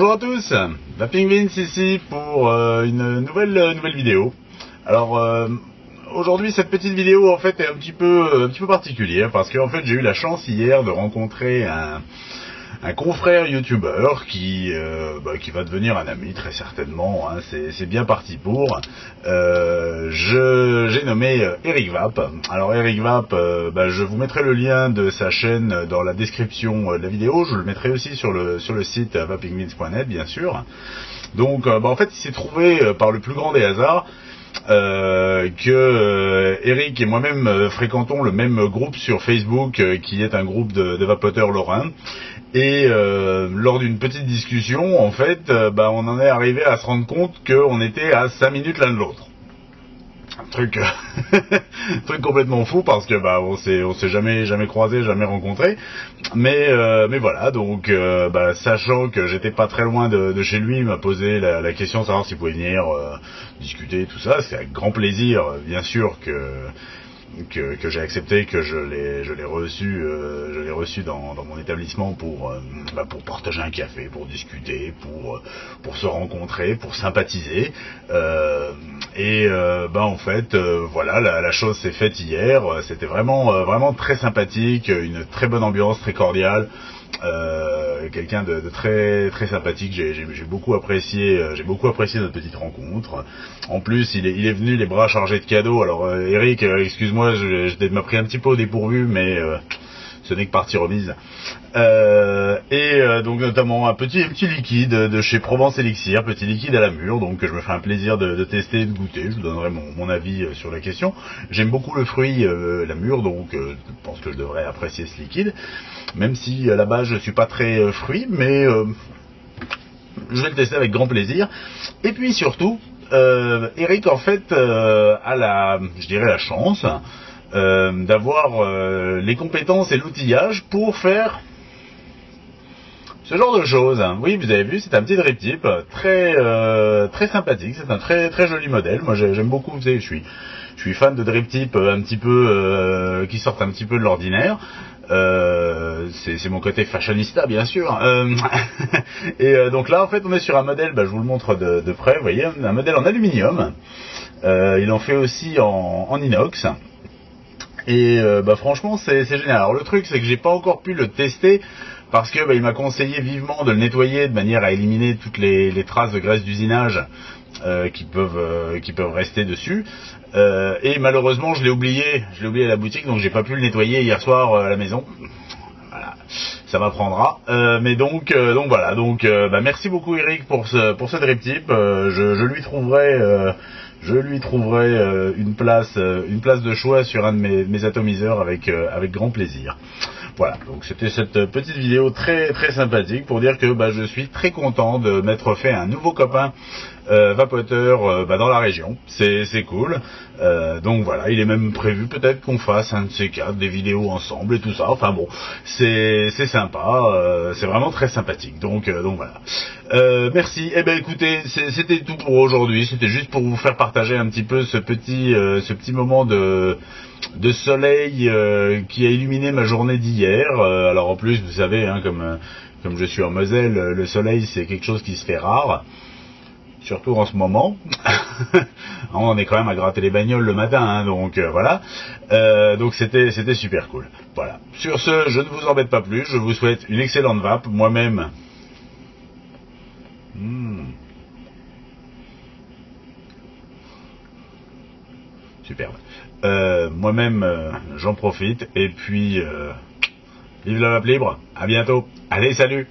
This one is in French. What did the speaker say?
Bonjour à tous, Vapingvins ici pour une nouvelle vidéo. Alors aujourd'hui cette petite vidéo en fait est un petit peu particulière parce que en fait j'ai eu la chance hier de rencontrer un confrère youtubeur qui va devenir un ami très certainement, hein, c'est bien parti pour. J'ai nommé Eric Vap. Alors Eric Vap, je vous mettrai le lien de sa chaîne dans la description de la vidéo. Je le mettrai aussi sur le site vapingvins.net bien sûr. Donc en fait il s'est trouvé par le plus grand des hasards que Eric et moi-même fréquentons le même groupe sur Facebook qui est un groupe de vapoteurs lorrains. Et lors d'une petite discussion, en fait, on en est arrivé à se rendre compte qu'on était à 5 minutes l'un de l'autre. Un truc, truc complètement fou parce que on s'est jamais croisé, jamais rencontré. Mais voilà, donc sachant que j'étais pas très loin de chez lui, il m'a posé la question de savoir s'il pouvait venir discuter, tout ça. C'est avec grand plaisir, bien sûr que j'ai accepté, que je l'ai reçu dans mon établissement pour partager un café, pour discuter, pour se rencontrer, pour sympathiser. En fait voilà, la chose s'est faite hier. C'était vraiment très sympathique, une très bonne ambiance, très cordiale. Quelqu'un de très très sympathique. J'ai beaucoup apprécié notre petite rencontre. En plus il est venu les bras chargés de cadeaux. Alors Eric, excuse-moi, je m'ai pris un petit peu au dépourvu, mais ce n'est que partie remise. Donc notamment un petit liquide de chez Provence Elixir, petit liquide à la mûre, donc je me fais un plaisir de tester et de goûter. Je vous donnerai mon avis sur la question. J'aime beaucoup le fruit, la mûre, donc je pense que je devrais apprécier ce liquide, même si à la base je suis pas très fruit, mais je vais le tester avec grand plaisir. Et puis surtout, Eric en fait a la chance d'avoir les compétences et l'outillage pour faire ce genre de choses. Oui, vous avez vu, c'est un petit drip tip très sympathique. C'est un très très joli modèle. Moi, j'aime beaucoup. Vous savez, je suis fan de drip tip un petit peu qui sortent un petit peu de l'ordinaire. C'est mon côté fashionista, bien sûr. Donc là, en fait, on est sur un modèle. Je vous le montre de près. Vous voyez, un modèle en aluminium. Il en fait aussi en inox. Et franchement c'est génial. Alors le truc c'est que j'ai pas encore pu le tester parce que il m'a conseillé vivement de le nettoyer de manière à éliminer toutes les traces de graisse d'usinage qui peuvent rester dessus. Et malheureusement je l'ai oublié à la boutique, donc j'ai pas pu le nettoyer hier soir à la maison. Voilà, ça m'apprendra. Mais donc voilà. Donc merci beaucoup Eric pour ce drip tip. Je lui trouverai une place de choix sur un de mes atomiseurs avec grand plaisir. Voilà, donc c'était cette petite vidéo très très sympathique pour dire que je suis très content de m'être fait un nouveau copain vapoteur dans la région. C'est cool. Donc voilà, il est même prévu peut-être qu'on fasse un de ces quatre, des vidéos ensemble et tout ça. Enfin bon, c'est sympa, c'est vraiment très sympathique. Donc voilà. Merci. Écoutez, c'était tout pour aujourd'hui. C'était juste pour vous faire partager un petit peu ce petit moment de soleil qui a illuminé ma journée d'hier. Alors en plus, vous savez, hein, comme je suis en Moselle, le soleil c'est quelque chose qui se fait rare. Surtout en ce moment. On est quand même à gratter les bagnoles le matin, hein, donc voilà. Donc c'était super cool. Voilà. Sur ce, je ne vous embête pas plus. Je vous souhaite une excellente vape. Moi-même. Superbe. Moi-même, j'en profite. Et puis, vive la vape libre. À bientôt. Allez, salut.